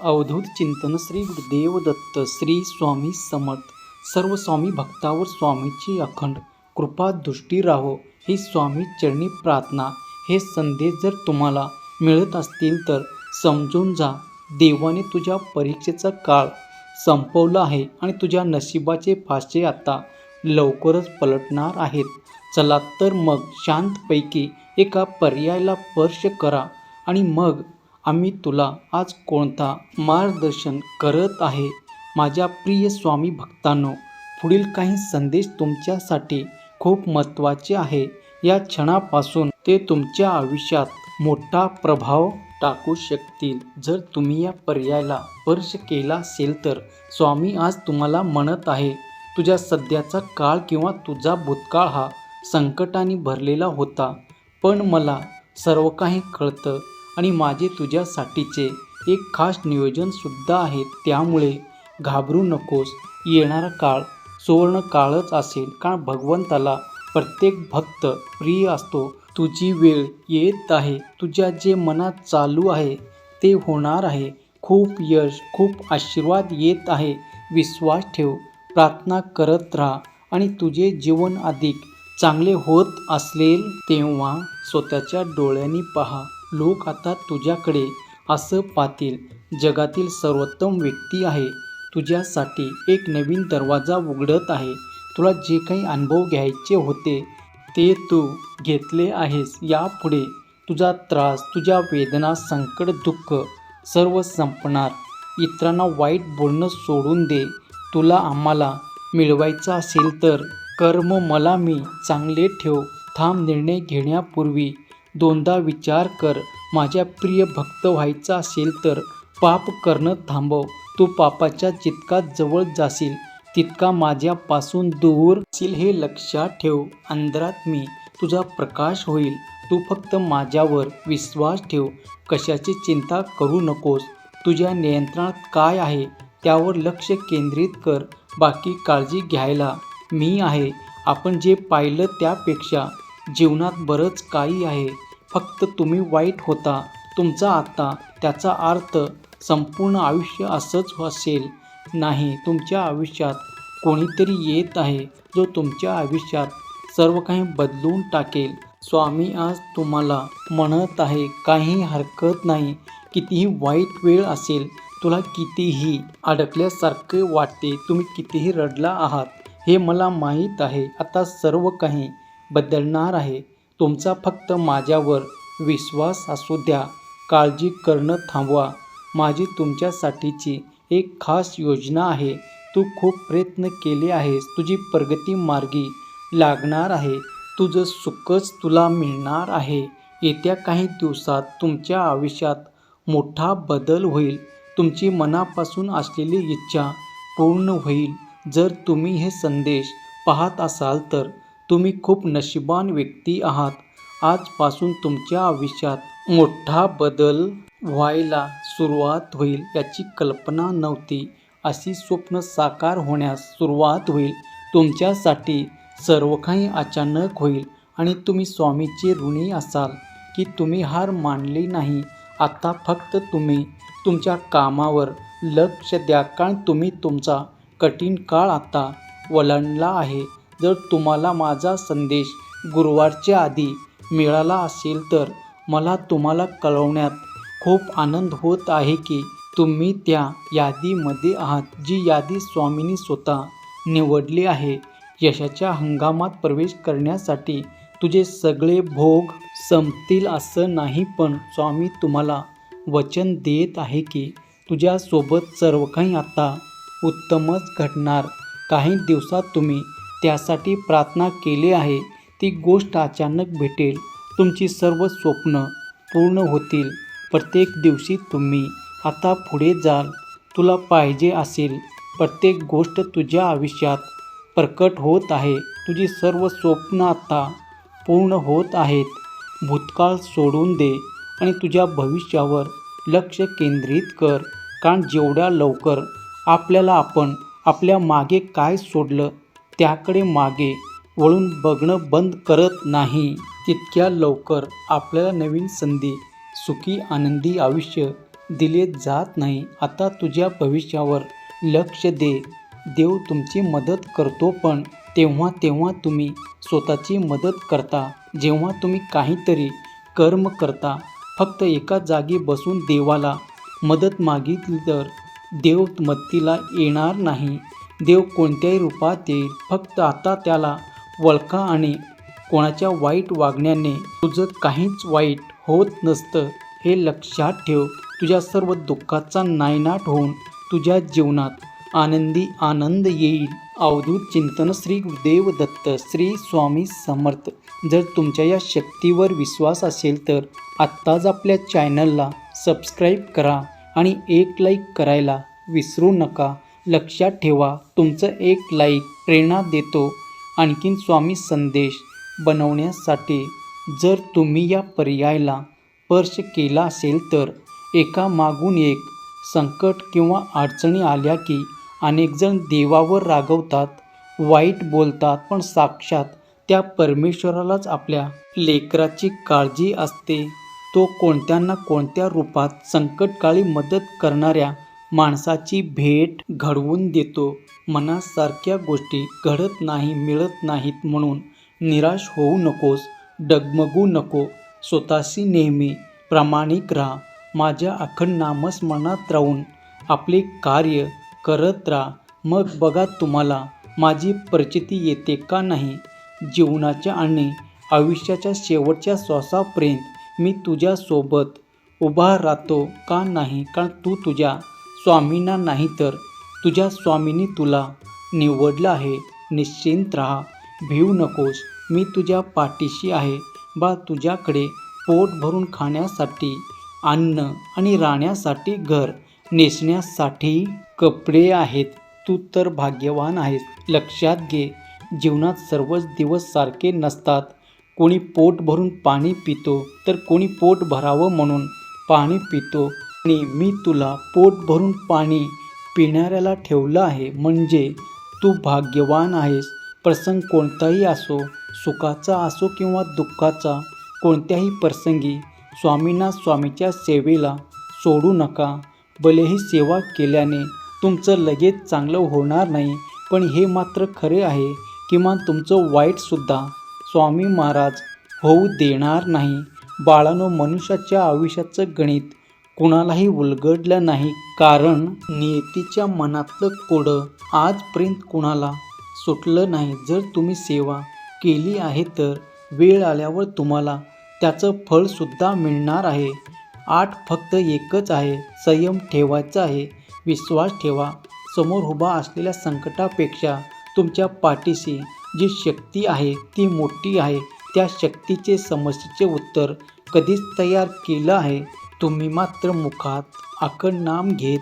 अवधूत चिंतन श्री गुरुदेव दत्त श्री स्वामी समर्थ. सर्व स्वामी भक्तावर स्वामीची अखंड कृपा दृष्टी राहो ही स्वामी चरणी प्रार्थना. हे संदेश जर तुम्हाला मिळत असतील तर समजून जा, देवाने तुझ्या परीक्षेचा काळ संपवला आहे आणि तुझ्या नशिबाचे फासे आता लवकरच पलटणार आहेत. चला तर मग शांतपैकी एका पर्यायाला स्पर्श करा आणि मग आम्ही तुला आज कोणता मार्गदर्शन करत आहे. माझ्या प्रिय स्वामी भक्तांनो, पुढील काही संदेश तुमच्यासाठी खूप महत्त्वाचे आहे. या क्षणापासून ते तुमच्या आयुष्यात मोठा प्रभाव टाकू शकतील. जर तुम्ही या पर्यायाला स्पर्श केला असेल तर स्वामी आज तुम्हाला म्हणत आहे, तुझ्या सध्याचा काळ किंवा तुझा भूतकाळ हा संकटाने भरलेला होता, पण मला सर्व काही कळतं आणि माझे तुझ्यासाठीचे एक खास नियोजन सुद्धा आहे. त्यामुळे घाबरू नकोस. येणारा काळ सुवर्ण काळच असेल, कारण भगवंताला प्रत्येक भक्त प्रिय असतो. तुझी वेळ येत आहे. तुझ्या जे मनात चालू आहे ते होणार आहे. खूप यश, खूप आशीर्वाद येत आहे. विश्वास ठेव, प्रार्थना करत राहा आणि तुझे जीवन अधिक चांगले होत असेल तेव्हा स्वतःच्या डोळ्यांनी पहा. लोक आता तुझ्याकडे असं पाहतील, जगातील सर्वोत्तम व्यक्ती आहे. तुझ्यासाठी एक नवीन दरवाजा उघडत आहे. तुला जे काही अनुभव घ्यायचे होते ते तू घेतले आहेस. यापुढे तुझा त्रास, तुझ्या वेदना, संकट, दुःख सर्व संपणार. इतरांना वाईट बोलणं सोडून दे. तुला आम्हाला मिळवायचं असेल तर कर्म मला मी चांगले ठेव. थांब, निर्णय घेण्यापूर्वी दोनदा विचार कर. माझ्या प्रिय भक्त व्हायचा असेल तर पाप करणं थांबव. तू पापाच्या जितका जवळ जाशील तितका माझ्यापासून दूर जाशील, हे लक्षात ठेव. अंधारात मी तुझा प्रकाश होईल. तू फक्त माझ्यावर विश्वास ठेव. कशाची चिंता करू नकोस. तुझ्या नियंत्रणात काय आहे त्यावर लक्ष केंद्रित कर. बाकी काळजी घ्यायला मी आहे. आपण जे पाहिलं त्यापेक्षा जीवनात बरंच काही आहे. फक्त तुम्ही वाईट होता. तुमचा आता त्याचा अर्थ संपूर्ण आयुष्य असंच असेल नाही. तुमच्या आयुष्यात कोणीतरी येत आहे जो तुमच्या आयुष्यात सर्व काही बदलून टाकेल. स्वामी आज तुम्हाला म्हणत आहे, काही हरकत नाही. कितीही वाईट वेळ असेल, तुला कितीही अडकल्यासारखे वाटते, तुम्ही कितीही रडला आहात, हे मला माहीत आहे. आता सर्व काही बदलणार आहे. तुमचा फक्त माझ्यावर विश्वास असू द्या. काळजी करणं थांबवा. माझी तुमच्यासाठीची एक खास योजना आहे. तू खूप प्रयत्न केले आहेस. तुझी प्रगती मार्गी लागणार आहे. तुझं सुखच तुला मिळणार आहे. येत्या काही दिवसात तुमच्या आयुष्यात मोठा बदल होईल. तुमची मनापासून असलेली इच्छा पूर्ण होईल. जर तुम्ही हे संदेश पाहत असाल तर तुम्ही खूप नशिबान व्यक्ती आहात. आजपासून तुमच्या आयुष्यात मोठा बदल व्हायला सुरुवात होईल. याची कल्पना नव्हती अशी स्वप्न साकार होण्यास सुरुवात होईल. तुमच्यासाठी सर्व काही अचानक होईल आणि तुम्ही स्वामीचे ऋणी असाल की तुम्ही हार मानली नाही. आता फक्त तुम्ही तुमच्या कामावर लक्ष द्या, कारण तुम्ही तुमचा कठीण काळ आता ओलांडला आहे. जर तुम्हाला माझा संदेश गुरुवारच्या आधी मिळाला असेल तर मला तुम्हाला कळवण्यात खूप आनंद होत आहे की तुम्ही त्या यादीमध्ये आहात, जी यादी स्वामींनी स्वतः निवडली आहे. यशाच्या हंगामात प्रवेश करण्यासाठी तुझे सगळे भोग संपतील असं नाही, पण स्वामी तुम्हाला वचन देत आहे की तुझ्यासोबत सर्व काही आता उत्तमच घडणार. काही दिवसात तुम्ही त्यासाठी प्रार्थना केली आहे ती गोष्ट अचानक भेटेल. तुमची सर्व स्वप्न पूर्ण होतील. प्रत्येक दिवशी तुम्ही आता पुढे जाल. तुला पाहिजे असेल प्रत्येक गोष्ट तुझ्या आयुष्यात प्रकट होत आहे. तुझी सर्व स्वप्न आता पूर्ण होत आहेत. भूतकाळ सोडून दे आणि तुझ्या भविष्यावर लक्ष केंद्रित कर, कारण जेवढ्या लवकर आपण आपल्या मागे काय सोडलं त्याकडे मागे वळून बघणं बंद करत नाही, तितक्या लवकर आपल्याला नवीन संधी, सुखी आनंदी आयुष्य दिले जात नाही. आता तुझ्या भविष्यावर लक्ष दे. देव तुमची मदत करतो, पण तेव्हा तेव्हा तुम्ही स्वतःची मदत करता. जेव्हा तुम्ही काहीतरी कर्म करता, फक्त एका जागी बसून देवाला मदत मागितली तर देव मदतीला येणार नाही. देव कोणत्याही रूपात येईल, फक्त आता त्याला ओळखा. आणि कोणाच्या वाईट वागण्याने तुझं काहीच वाईट होत नसतं हे लक्षात ठेव. तुझ्या सर्व दुःखाचा नायनाट होऊन तुझ्या जीवनात आनंदी आनंद येईल. अवधूत चिंतन श्री गुरुदेव दत्त श्री स्वामी समर्थ. जर तुमच्या या शक्तीवर विश्वास असेल तर आत्ताच आपल्या चॅनलला सबस्क्राईब करा आणि एक लाईक करायला विसरू नका. लक्षात ठेवा, तुमचं एक लाईक प्रेरणा देतो आणखीन स्वामी संदेश बनवण्यासाठी. जर तुम्ही या पर्यायाला स्पर्श केला असेल तर एका मागून एक संकट किंवा अडचणी आल्या की अनेकजण देवावर रागवतात, वाईट बोलतात, पण साक्षात त्या परमेश्वरालाच आपल्या लेकराची काळजी असते. तो कोणत्या ना कोणत्या रूपात संकटकाळी मदत करणाऱ्या माणसाची भेट घडवून देतो. मनासारख्या गोष्टी घडत नाही, मिळत नाहीत म्हणून निराश होऊ नकोस, डगमगू नको. स्वतःशी नेहमी प्रामाणिक राहा. माझ्या अखंड नामस्मरणात राहून आपले कार्य करत राहा. मग बघा तुम्हाला माझी प्रचिती येते का नाही. जीवनाच्या आणि आयुष्याच्या शेवटच्या श्वासापर्यंत मी तुझ्यासोबत उभा राहतो का नाही. कारण तू तुझ्या स्वामींना नाही तर तुझ्या स्वामींनी तुला निवडलं आहे. निश्चिंत राहा, भिवू नकोस. मी तुझ्या पाठीशी आहे. बा, तुझ्याकडे पोट भरून खाण्यासाठी अन्न आणि राहण्यासाठी घर, नेसण्यासाठी कपडे आहेत. तू तर भाग्यवान आहेस. लक्षात घे, जीवनात सर्वच दिवस सारखे नसतात. कोणी पोट भरून पाणी पितो तर कोणी पोट भरावं म्हणून पाणी पितो. आणि मी तुला पोट भरून पाणी पिणाऱ्याला ठेवलं आहे म्हणजे तू भाग्यवान आहेस. प्रसंग कोणताही असो, सुखाचा असो किंवा दुःखाचा, कोणत्याही प्रसंगी स्वामींना, स्वामीच्या सेवेला सोडू नका. भलेही सेवा केल्याने तुमचं लगेच चांगलं होणार नाही, पण हे मात्र खरे आहे, किमान तुमचं वाईटसुद्धा स्वामी महाराज होऊ देणार नाही. बाळांनो, मनुष्याच्या आयुष्याचं गणित कुणालाही उलगडलं नाही, कारण नियतीच्या मनातलं कोडं आजपर्यंत कुणाला सुटलं नाही. जर तुम्ही सेवा केली आहे तर वेळ आल्यावर तुम्हाला त्याचं फळसुद्धा मिळणार आहे. फक्त एकच आहे, संयम ठेवायचा आहे. विश्वास ठेवा. समोर उभा असलेल्या संकटापेक्षा तुमच्या पाठीशी जी शक्ती आहे ती मोठी आहे. त्या शक्तीचे समस्येचे उत्तर कधीच तयार केलं आहे. तुम्ही मात्र मुखात अखंड नाम घेत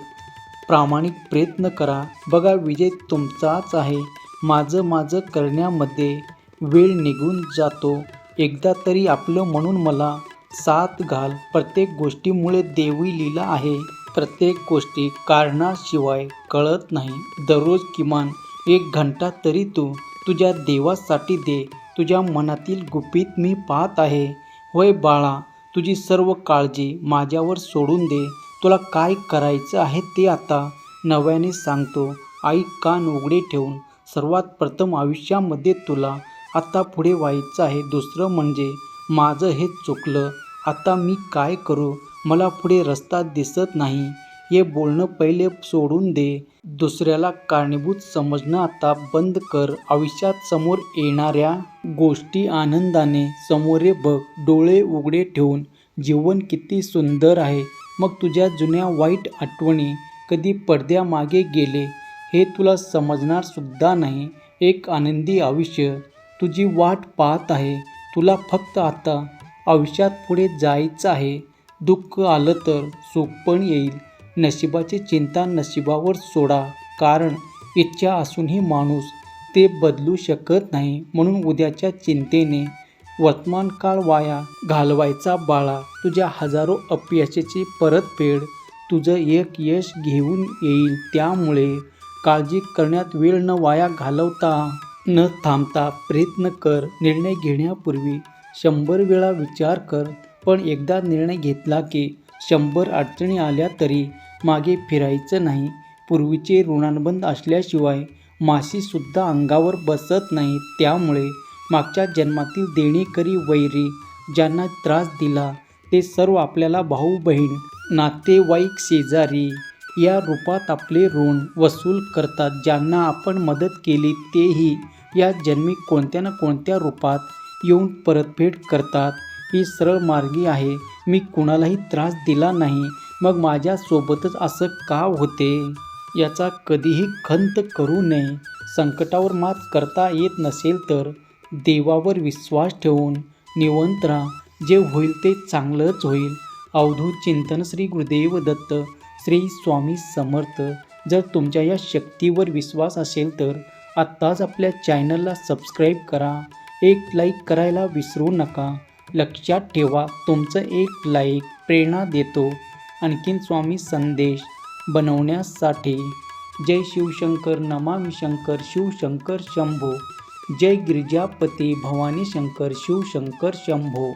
प्रामाणिक प्रयत्न करा. बघा, विजय तुमचाच आहे. माझं करण्यामध्ये वेळ निघून जातो. एकदा तरी आपलं म्हणून मला साथ घाल. प्रत्येक गोष्टीमुळे देवी लीला आहे. प्रत्येक गोष्टी कारणाशिवाय कळत नाही. दररोज किमान 1 घंटा तरी तू तुझ्या देवासाठी दे. तुझ्या मनातील गुपित मी पाहत आहे. होय बाळा, तुझी सर्व काळजी माझ्यावर सोडून दे. तुला काय करायचं आहे ते आता नव्याने सांगतो. आई, कान उघडे ठेवून सर्वात प्रथम आयुष्यामध्ये तुला आता पुढे व्हायचं आहे. दुसरं म्हणजे माझं हे चुकलं, आता मी काय करू, मला पुढे रस्ता दिसत नाही, हे बोलणं पहिले सोडून दे. दुसऱ्याला कारणीभूत समजणं आता बंद कर. आयुष्यात समोर येणाऱ्या गोष्टी आनंदाने समोर बघ. डोळे उघडे ठेवून जीवन किती सुंदर आहे. मग तुझ्या जुन्या वाईट आठवणी कधी पडद्यामागे गेले हे तुला समजणार सुद्धा नाही. एक आनंदी आयुष्य तुझी वाट पाहत आहे. तुला फक्त आता आयुष्यात पुढे जायचं आहे. दुःख आलं तर सुख पण येईल. नशिबाची चिंता नशिबावर सोडा, कारण इच्छा असूनही माणूस ते बदलू शकत नाही. म्हणून उद्याच्या चिंतेने वर्तमान काळ वाया घालवायचा बाळा. तुझ्या हजारो अपयशाची परतफेड तुझं एक यश घेऊन येईल. त्यामुळे काळजी करण्यात वेळ न वाया घालवता, न थांबता प्रयत्न कर. निर्णय घेण्यापूर्वी 100 वेळा विचार कर, पण एकदा निर्णय घेतला की 100 अडचणी आल्या तरी मागे फिरायचं नाही. पूर्वीचे ऋणानुबंध असल्याशिवाय माशीसुद्धा अंगावर बसत नाही. त्यामुळे मागच्या जन्मातील देणेकरी, वैरी, ज्यांना त्रास दिला ते सर्व आपल्याला भाऊ बहीण, नातेवाईक, शेजारी या रूपात आपले ऋण वसूल करतात. ज्यांना आपण मदत केली तेही या जन्मी कोणत्या ना कोणत्या रूपात येऊन परतफेड करतात. ही सरळ मार्गी आहे. मी कुणालाही त्रास दिला नाही, मग माझ्यासोबतच असं का होते याचा कधीही खंत करू नये. संकटावर मात करता येत नसेल तर देवावर विश्वास ठेवून निवांत राहा. जे होईल ते चांगलंच होईल. अवधूत चिंतन. श्री गुरुदेव दत्त. श्री स्वामी समर्थ. जर तुमच्या या शक्तीवर विश्वास असेल तर आत्ताच आपल्या चॅनलला सबस्क्राईब करा. एक लाईक करायला विसरू नका. लक्षात ठेवा, तुमचं एक लाईक प्रेरणा देतो आणखीन स्वामी संदेश बनवण्यासाठी. जय शिवशंकर. नमामि शंकर. शिवशंकर शंभो. जय गिरिजापती भवानी शंकर. शिवशंकर शंभो.